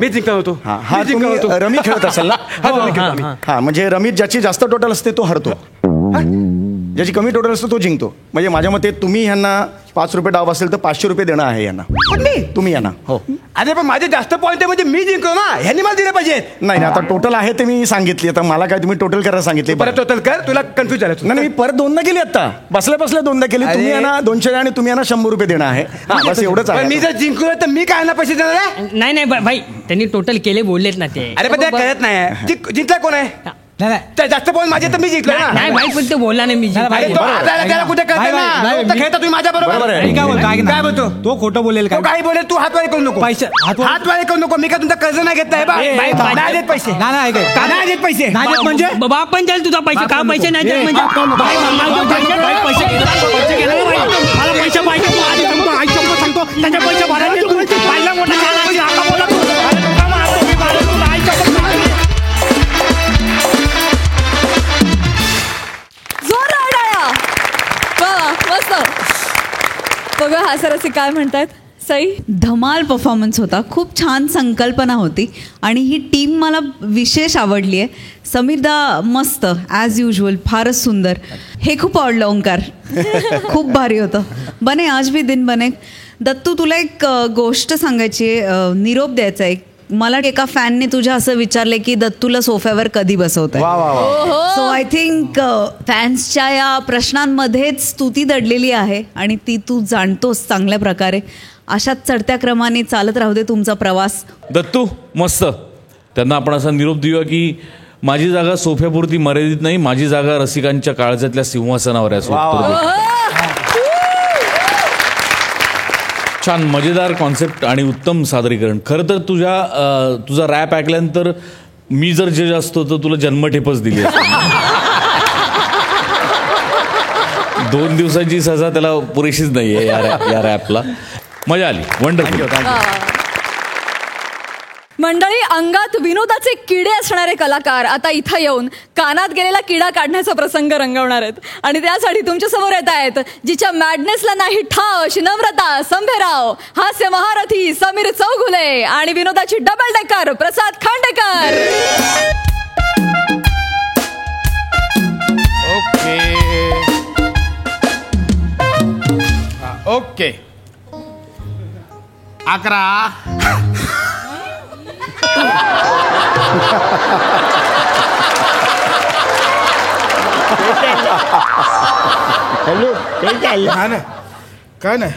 मी जिंकत होतो. हा तुम्ही रमी खेळत असाल ना. हा म्हणजे रमीत ज्याची जास्त टोटल असते तो हरतो, ज्याची कमी टोटल असतो तो जिंकतो. म्हणजे माझ्या मते तुम्ही ह्यांना 5 रुपये डाव असेल तर 500 रुपये देणं आहे यांना. तुम्ही यांना. हो. अरे पण माझे जास्त पॉईंट आहे म्हणजे मी जिंकलो ना. ह्यांनी मला दिले पाहिजेत. नाही आता टोटल आहे ते मी सांगितली. आता मला काय तुम्ही टोटल करायला सांगितले. परत टोटल कर. तुला कन्फ्युज झालं. नाही मी परत 2दा केली. आता बसल्या 2दा केली. तुम्ही यांना 200 आणि तुम्ही यांना 100 रुपये देणं आहे. बस एवढंच आहे. मी जर जिंकलो तर मी काय ना पैसे देणार आहे. नाही भाई त्यांनी टोटल केले बोललेत ना ते. अरे पण ते कळत नाही. जिंकला कोण आहे. नाही जास्त पॉईंट माझे तर मी जिंकलो ना. नाही भाई पण ते बोलला नाही मी त्याला कुठे कळत खेळता तुम्ही माझ्या बरोबर. काय बोलतो तो खोटं बोलेल तो काही बोलेल. तू हातवारी करू नको. पैसे हातवारी करू नको. मी काय तुमचा कर्ज नाही घेत नाही देत पैसे. नाही देत पैसे. म्हणजे बाप पण जाईल तुझा पैसे. का पैसे नाही देत म्हणजे पैसे मला पैसे पाहिजे. सांगतो त्याच्या पैसे भरायचे. मोठा बघा हा सर असे काय म्हणतात. सई धमाल परफॉर्मन्स होता. खूप छान संकल्पना होती आणि ही टीम मला विशेष आवडली आहे. समीरदा मस्त ॲज युजल, फारच सुंदर. हे खूप आवडलं ओंकार. खूप भारी होतं. बने आज भी दिन बने. दत्तू तुला एक गोष्ट सांगायची आहे, निरोप द्यायचा आहे. मला एका फॅनने तुझ्या असं विचारले की दत्तूला सोफ्यावर कधी बसवत आहे. सो आय थिंक फॅन्सच्या या प्रश्नांमध्येच स्तुती दडलेली आहे आणि ती तू जाणतोस चांगल्या प्रकारे. अशाच चढत्या क्रमाने चालत राहू दे तुमचा प्रवास. दत्तू मस्त. त्यांना आपण असा निरोप देऊया की माझी जागा सोफ्यापुरती मर्यादित नाही, माझी जागा रसिकांच्या काळजातल्या सिंहासनावर आहे. छान मजेदार कॉन्सेप्ट आणि उत्तम सादरीकरण. खरं तर तुझा रॅप ऐकल्यानंतर मी जर जज असतो तर तुला जन्मठेपच दिली असती. 2 दिवसांची सजा त्याला पुरेशीच नाहीये या रॅपला. मजा आली. वंडरफुल. मंडळी, अंगात विनोदाचे किडे असणारे कलाकार आता इथं येऊन कानात गेलेला किडा काढण्याचा प्रसंग रंगवणार आहेत. आणि त्यासाठी तुमच्या समोर येत आहेत जिच्या मॅडनेसला नाही ठाव अशी नम्रता संभेराव, हास्य महारथी समीर चौगुले आणि विनोदाची डबल डेकर प्रसाद खांडेकर. ओके 11 हॅलो काय चाललं काय नाही काय नाही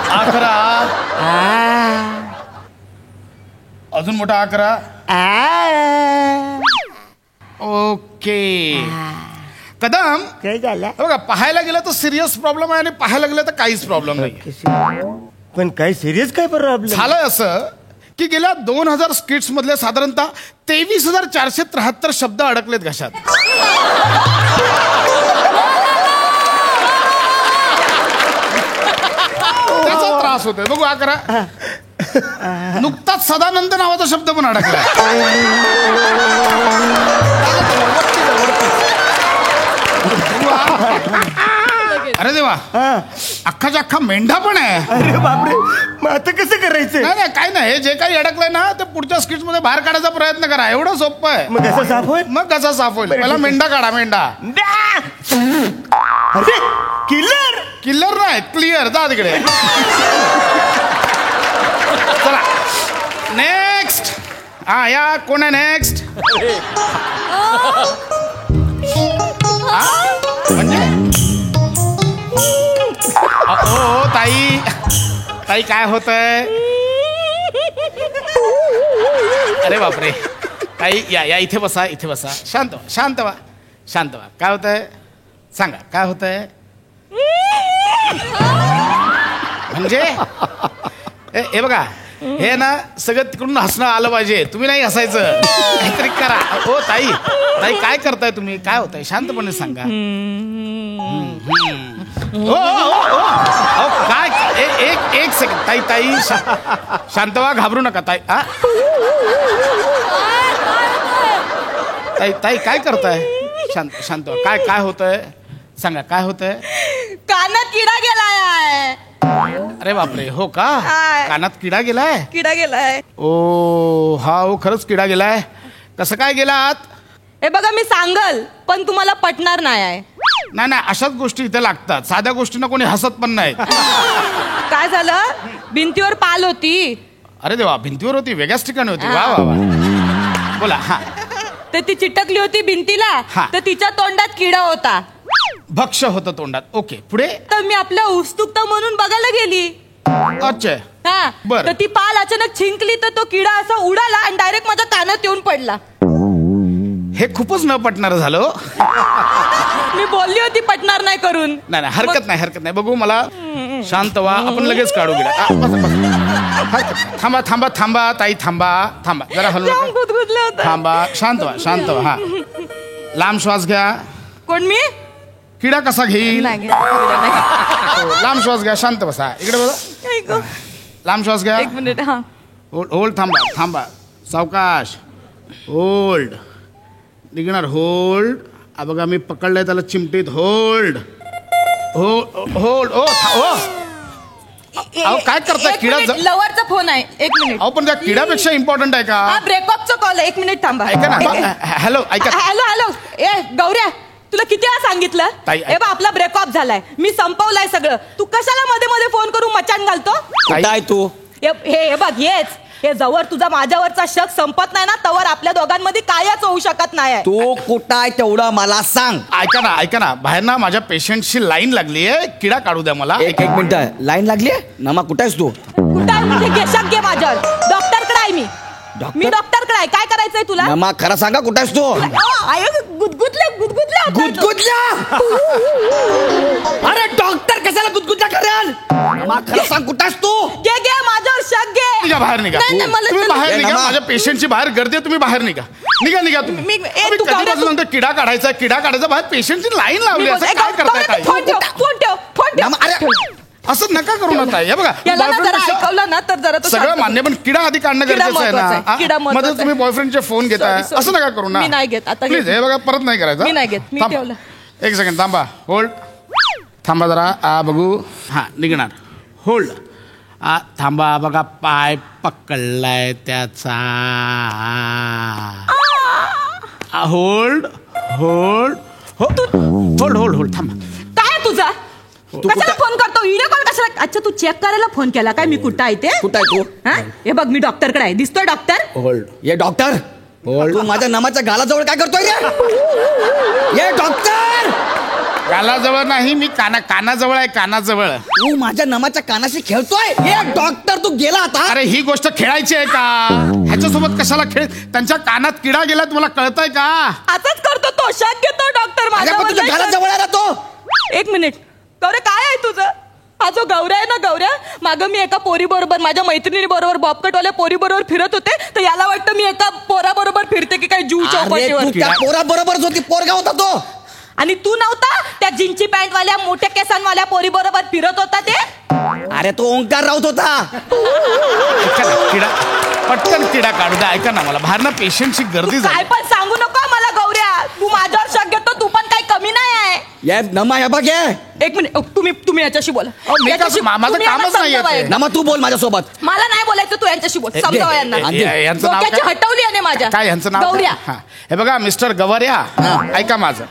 11 अजून मोठा 11 ओके कदम काय झालं बघा पाहायला गेलं तर सिरियस प्रॉब्लेम आहे आणि पाहायला गेलं तर काहीच प्रॉब्लेम नाही पण काय सिरियस काय प्रॉब्लेम झालंय असं की गेल्या 2000 स्किट्स मधले साधारणतः 23,473 शब्द अडकलेत घशात त्याचा त्रास होतोय बघू 11 नुकताच सदानंद नावाचा शब्द पण अडकला अरे देवा अख्खाच्या अख्खा मेंढा पण आहे अरे बापरे मग आता कसं करायचं नाही काय नाही हे जे काही अडकलंय ना ते पुढच्या स्किट्स मध्ये बाहेर काढायचा प्रयत्न करा एवढं सोपं आहे मग कसं साफ होईल मग कसा साफ होईल पहिला मेंढा काढा मेंढा अरे किल्लर किल्लर नाही क्लिअर जा तिकडे चला नेक्स्ट हा या कोण आहे नेक्स्ट ओ ताई ताई काय होतंय अरे बापरे ताई या इथे बसा शांत व्हा काय होतंय सांगा काय होतंय म्हणजे हे बघा हे ना सगळं तिकडून हसणं आलं पाहिजे तुम्ही नाही हसायचं काहीतरी करा ओ ताई काय करताय तुम्ही काय होतंय शांतपणे सांगा काय एक सेकंड ताई शांत व्हा घाबरू नका ताई ताई काय करताय शांत व्हा काय होतंय सांगा काय होतंय कानात किडा गेलाय अरे बापरे हो का कानात किडा गेलाय ओ हा हो खरंच किडा गेलाय कसं काय गेलात हे बघा मी सांगल पण तुम्हाला पटणार नाही आहे नाही अशाच गोष्टी इथे लागतात साध्या गोष्टींना कोणी हसत पण नाही काय झालं भिंतीवर पाल होती अरे देवा भिंतीवर होती वेगळ्याच ठिकाणी होती वा बोला हा तर ती चिटकली होती भिंतीला तर तिच्या तोंडात किडा होता भक्ष होतं तोंडात ओके पुढे तर मी आपल्या उत्सुकता म्हणून बघायला गेली अच्छा हा बरं. तर ती पाल अचानक छिंकली तर तो किडा असा उडाला आणि डायरेक्ट माझ्या कानात येऊन पडला हे खूपच न पटणार झालं मी बोलली होती पटणार नाही करून नाही हरकत नाही बघू मला शांत व्हा आपण लगेच काढू गेला थांबा ताई थांबा जरा हलू थांबा शांत व्हा हा लांब श्वास घ्या कोण मी किडा कसा घेईल लांब श्वास घ्या शांत बसा इकडे बघा लांब श्वास घ्या 1 मिनिट हा होल्ड थांबा सावकाश होल्ड निघणार होल्ड बघा मी पकडलंय त्याला चिमटीत होल्ड होल्ड काय करताय किडा लवरचा फोन आहे 1 मिनिट पण त्या किड्यापेक्षा इम्पॉर्टंट आहे का ब्रेकअपचा कॉल आहे 1 मिनिट थांबा ऐका ना हॅलो ऐका हॅलो ए गौऱ्या तुला किती वेळा सांगितलं ए बा आपला ब्रेकअप झालाय मी संपवलाय सगळं तू कशाला मध्ये फोन करून मचान घालतो काय तू हे बघ हे जवळ तुझा माझ्यावरचा शक संपत नाही ना तवर आपल्या दोघांमध्ये कायच होऊ शकत नाही तू कुठं आहे तेवढं मला सांग ऐका ना बाहेर ना माझ्या पेशंटची लाईन लागली आहे किडा काढू द्या मला एक मिनिट लाईन लागली नमा कुठं आहेस तू कुठं आहे शक घे माझ्यावर डॉक्टरकडे आहे मी डॉक्टरकडे आहे काय करायचंय तुला नमा खरं सांगा कुठं आहेस तू गुदगुदल्या अरे डॉक्टर कशाला गुदगुदल्या करेल खरं सांग कुठं आहेस तू घे माझ्यावर शक घे बाहेर निघा तुम्ही बाहेर निघा माझ्या पेशंटची बाहेर गर्दी आहे तुम्ही बाहेर निघा तुम्ही कधीपासून किडा काढायचा बाहेर पेशंटची लाईन लावली असं काय करताय फोन असं नका करू नका हे बघा ऐकवलं ना तर जरा सगळं मान्य पण किडा आधी काढणं गरजेचं आहे ना मध्ये तुम्ही बॉयफ्रेंडचे फोन घेताय असं नका करू ना मी नाही घेत आता प्लीज हे बघा परत नाही करायचं मी नाही घेत मी ठेवलं 1 सेकंड थांबा होल्ड थांबा जरा बघू हा निघणार होल्ड थांबा बघा पाय पकडलाय त्याचा होल्ड होल्ड थांबा. काय तुझा कशाला फोन करतो व्हिडिओ कॉल कशाला? अच्छा तू चेक करायला फोन केला काय मी कुठं आहे ते? कुठं आहे तू? हा? हे बघ मी डॉक्टरकडे आहे. दिसतोय डॉक्टर? होल्ड. ये डॉक्टर तू माझ्या नामाच्या गालाजवळ काय करतोय रे? ये डॉक्टर गालाजवळ नाही, मी कानाजवळ आहे, कानाजवळ. तू माझ्या नामाच्या कानाशी खेळतोय? ये डॉक्टर तू गेला आता? अरे ही गोष्ट खेळायची आहे का? ह्याच्यासोबत कशाला खेळ? त्यांच्या कानात किडा गेला तुम्हाला कळतंय का? आताच करतो तो शक घेतो डॉक्टर अगं, पण तुझ्या गालाजवळ आहे ना तो. एक मिनिट गौऱ्या काय आहे तुझं? हा जो गौऱ्या आहे ना गौऱ्या, मागं मी एका पोरी बरोबर माझ्या मैत्रिणी बरोबर बॉबकटवाल्या पोरी बरोबर फिरत होते तर याला वाटतं मी एका पोरा बरोबर फिरते की काय जू अरे, चौपाटीवर. तू त्या पोरा बरोबरच होती. पोरगा होता तो. आणि तू नव्हता त्या जीन्सची पॅन्ट वाल्या मोठ्या केसांवाल्या पोरी बरोबर फिरत होता ते? अरे तो ओंकार राऊत होता. ऐका ना, किडा पटकन किडा काढू द्या. ऐका ना, मला बाहेर ना पेशंटची गर्दी काय झाली. पण सांगू नको मला गौऱ्या. तू माझ्यावर शक घेतो, तू पण काही कमी नाही आहे. ये नमा हे बघ ये. एक मिनिट तुम्ही याच्याशी बोला. मी याच्याशी- माझं तुम्ही कामच यांना नाही समजावा येते. यांना. नमा तू बोल माझ्यासोबत. मला नाही बोलायचं, तू यांच्याशी बोल. समजावा यांना. यांचं नाव डोक्याची काय? हटवली याने माझ्या. काय यांचं नाव? गौऱ्या. हा. हे बघा मिस्टर गवाऱ्या, ऐका माझं.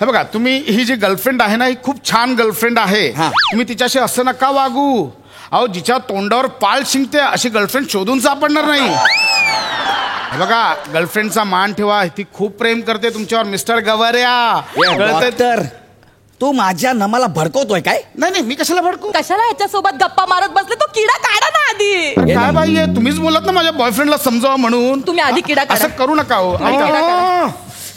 हे बघा तुम्ही ही जी गर्लफ्रेंड आहे ना ही खूप छान गर्लफ्रेंड आहे. तुम्ही तिच्याशी असं नका वागू. अहो जिच्या तोंडावर पाळ शिंकते अशी गर्लफ्रेंड शोधून सापडणार नाही. हे बघा गर्लफ्रेंडचा मान ठेवा. ती खूप प्रेम करते तुमच्यावर मिस्टर गवाऱ्या. कळतंय? तर तू माझ्या नमाला भडकवतोय काय? नाही मी कशाला भडकू? कशाला ह्याच्यासोबत गप्पा मारत बसले? तो किडा काढा ना आधी. काय बाई आहे, तुम्हीच बोलत ना माझ्या बॉयफ्रेंडला समजावा म्हणून. तुम्ही आधी किडा काढा. असं करू नका हो.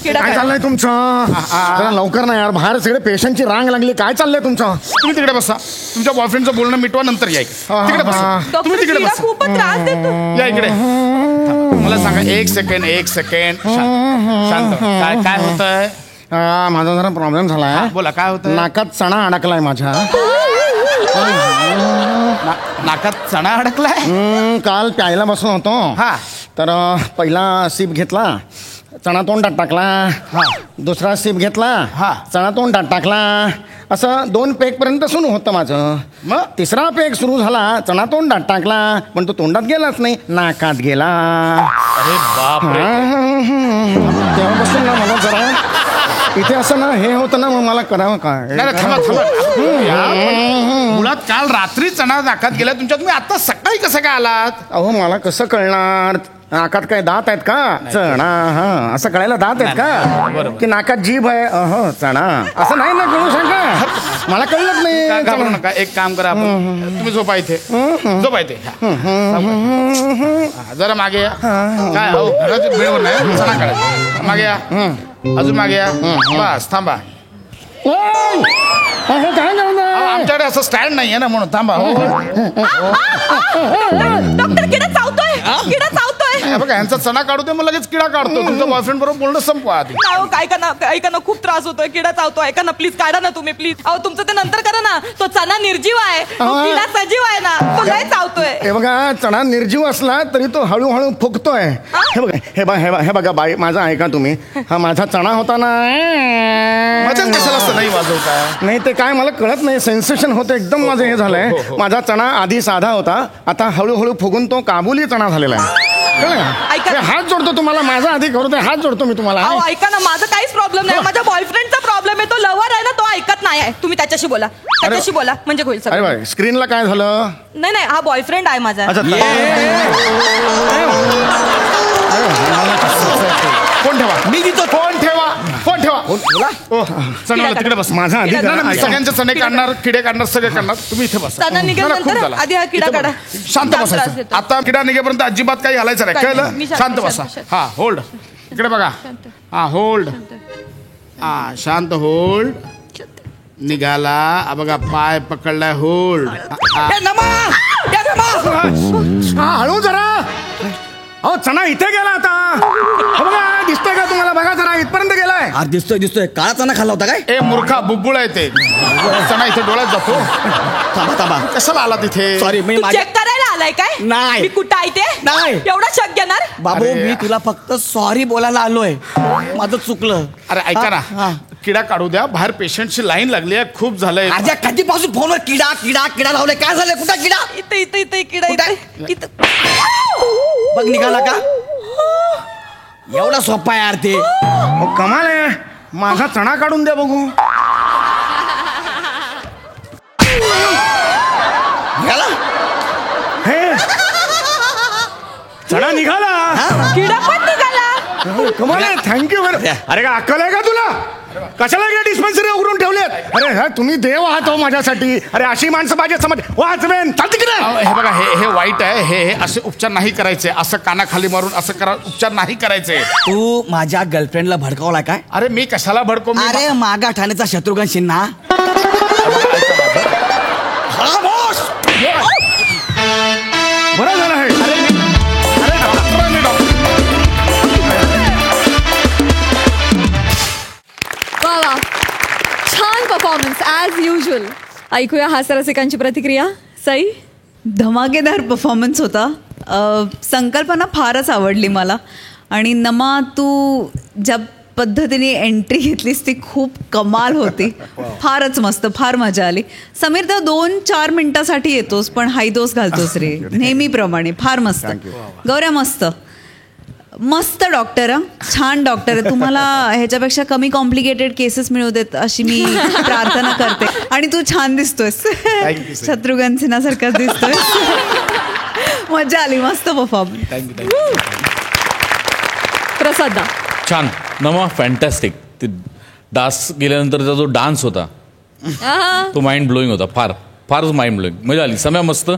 किडा काय काढा. चाललंय तुमचं? जरा लवकर ना यार, बाहेर सगळे पेशंटची रांग लागली. काय चाललंय तुमचं? तुम्ही तिकडे बसा. तुमच्या बॉयफ्रेंडचं बोलणं मिटवा, नंतर या इकडे. तिकडे बसा. डॉक्टर तुम्ही तिकडे किडा बसा. खूपच त्रास देतो. या इकडे. मला सांगा एक सेकंड. शांत. काय होतंय? माझा जरा प्रॉब्लेम झालाय. बोला काय होतंय? नाकात चणा अडकलाय माझ्या. नाकात चणा अडकलाय? काल प्यायला बसलो होतो. तर पहिला सीप घेतला, चणा तोंडात टाकला. दुसरा सीप घेतला, चणा तोंडात टाकला. असं 2 पेक पर्यंत सुरू होतं माझं. मग तिसरा पेक सुरू झाला, चणा तोंडात टाकला, पण तो तोंडात गेलाच नाही, नाकात गेला. अरे बाप. तेव्हापासून ना मला जरा इथे असं ना हे होतं ना, मग मला करावं काय? मुळात काल रात्री चणा नाकात गेला तुमच्या. तुम्ही आता सकाळी कसं काय आलात? अहो मला कसं कळणार? नाकात काय दात आहेत का? चणा. हा असं कळायला दात आहेत का? की नाकात जीभ आहे? चणा असं नाही ना कळू सांगा. मला कळलंच नाही. घाबरू नका. एक काम करा आपण. तुम्ही झोपा इथे. झोपा इथे. जरा मागे या. काय हो घराची वेळ नाही. चणा काढा. मागे या. अजून मागे या. बस थांबा. आमच्याकडे असं स्टँड नाहीये ना म्हणून थांबा. डॉक्टर किडा चावतोय. किडा चावतोय. बघा यांचा चणा काढू दे, मग लगेच किडा काढतो. तुमच्या बॉयफ्रेंड बरोबर बोलणं संपवा आधी. ऐका ना खूप त्रास होतोय. किडा चावतो. ऐका ना प्लीज काढा ना तुम्ही प्लीज. अहो तुमचं ते नंतर करा ना. तो चणा निर्जीव आहे, तो किडा सजीव आहे ना. तो लय चावतोय. हे बघा चणा निर्जीव असला तरी तो हळूहळू फुगतोय. हे बघा हे बघा बाई माझा ऐका तुम्ही. हा माझा चणा होता ना. मजा कशाला असं नाही वाजवता? नाही ते काय मला कळत नाही. सेन्सेशन होतं एकदम. माझं हे झालंय. माझा चणा आधी साधा होता, आता हळूहळू फुगून तो काबुली चणा झालेला आहे. हात जोडतो तुम्हाला. माझा आधी करू दे. हात जोडतो मी तुम्हाला. ऐका ना माझा काहीच प्रॉब्लेम नाही. माझ्या बॉयफ्रेंडचा प्रॉब्लेम आहे. तो लवर आहे ना, तो ऐकत नाही आहे. तुम्ही त्याच्याशी बोला. त्याच्याशी बोला म्हणजे होईल अरे सगळं. बाई स्क्रीनला काय झालं? नाही हा बॉयफ्रेंड आहे माझा. फोन ठेवा. मी देतो. फोन ठेवा. चणा तिकडे बस. माझा आधी सगळ्यांचे चणे काढणार, किडे काढणार, सगळे काढणार. तुम्ही इथे बसा. चणा निघेल आधी हा किडा काढा. शांत बसायचं. आता किडा निघेपर्यंत अजिबात काही हलायचं नाही. कळलं? शांत बसा. हा होल्ड. इकडे बघा. हा होल्ड. हा शांत होल्ड. निघाला. बघा पाय पकडलाय. होल्ड. हळू जरा. अहो चणा इथे गेला आता. बघा दिसतोय का तुम्हाला? बघा जरा इथपर्यंत गेलाय. दिसतोय. काळा चणा खाल्ला होता काय? ए मूर्खा बुब्बुळ आहे ते. चणा इथे डोळ्यात जातो. थांबा. कशाला आला तिथे? सॉरी मी चेक करायला आलाय काय? नाही. मी कुठं आहे ते? नाही. एवढा शक घेणार? बाबू मी तुला फक्त सॉरी बोलायला आलोय. माझं चुकलं. अरे ऐका ना. किडा काढू द्या. बाहेर पेशंटची लाईन लागली आहे. खूप झालंय. माझ्या कधीपासून फोनवर किडा लावलाय. काय झालंय? कुठं किडा? इथे किडा इथे. बघ निघाला का? एवढा सोपा यार ते. कमाल आहे. माझा चणा काढून द्या बघू. निघाला? हे चणा निघाला. किडा पण निघाला. कमाल आहे. थँक्यू. अरे का अक्कल आहे का तुला? कशाला काय डिस्पेन्सरी उघडून ठेवलेत? अरे हा तुम्ही देव आहात हो माझ्यासाठी. अरे अशी माणसं माझ्या समाज वाचवेन. चालते की नाही? हे बघा, हे वाईट आहे. हे असे उपचार नाही करायचे. असं कानाखाली मारून असं करा उपचार नाही करायचे. तू माझ्या गर्लफ्रेंडला भडकावला काय? अरे मी कशाला भडको? अरे मागा ठाण्याचा शत्रुघ्न सिन्हा. बरं झालं आहे. वा वा, छान परफॉर्मन्स ॲज युजल. ऐकूया हास्यरसिकांची प्रतिक्रिया. सई. धमाकेदार परफॉर्मन्स होता. संकल्पना फारच आवडली मला. आणि नमा, तू ज्या पद्धतीने एंट्री घेतलीस ती खूप कमाल होती. फारच मस्त, फार मजा आली. समीर, तर 2-4 मिनिटासाठी येतोस पण हायदोस घालतोस रे नेहमीप्रमाणे. फार मस्त. गौऱ्या, मस्त मस्त डॉक्टर. छान डॉक्टर आहे. तुम्हाला ह्याच्यापेक्षा कमी कॉम्प्लिकेटेड केसेस मिळू देत अशी मी प्रार्थना करते. आणि तू छान दिसतोयस. शत्रुघ्न सिन्हा सारखा दिसतोय. मजा आली. मस्त परफॉर्मन्स. प्रसाद. छान. नमा फॅन्टॅस्टिक. ते डास गेल्यानंतरचा जो डान्स होता तो माइंड ब्लोईंग होता. फारच माइंड ब्लोईंग. मजा आली. सम्या मस्त.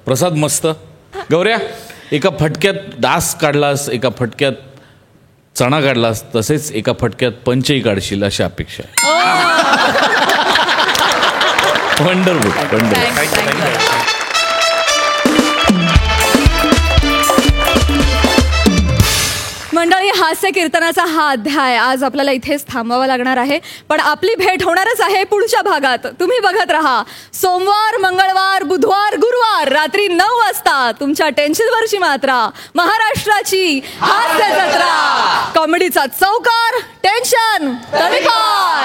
प्रसाद मस्त. गौऱ्या, एका फटक्यात डास काढलास, एका फटक्यात चणा काढलास, तसेच एका फटक्यात पंचही काढशील अशी अपेक्षा आहे. वंडरफुल. मंडळी, हास्य कीर्तनाचा हा अध्याय आज आपल्याला इथेच थांबावा लागणार आहे. पण आपली भेट होणारच आहे पुढच्या भागात. तुम्ही बघत राहा. सोमवार, मंगळवार, बुधवार, गुरुवार रात्री 9 वाजता तुमच्या टेन्शनवरची मात्रा, महाराष्ट्राची हास्य जत्रा. कॉमेडीचा चौकार, टेन्शन तडीपार.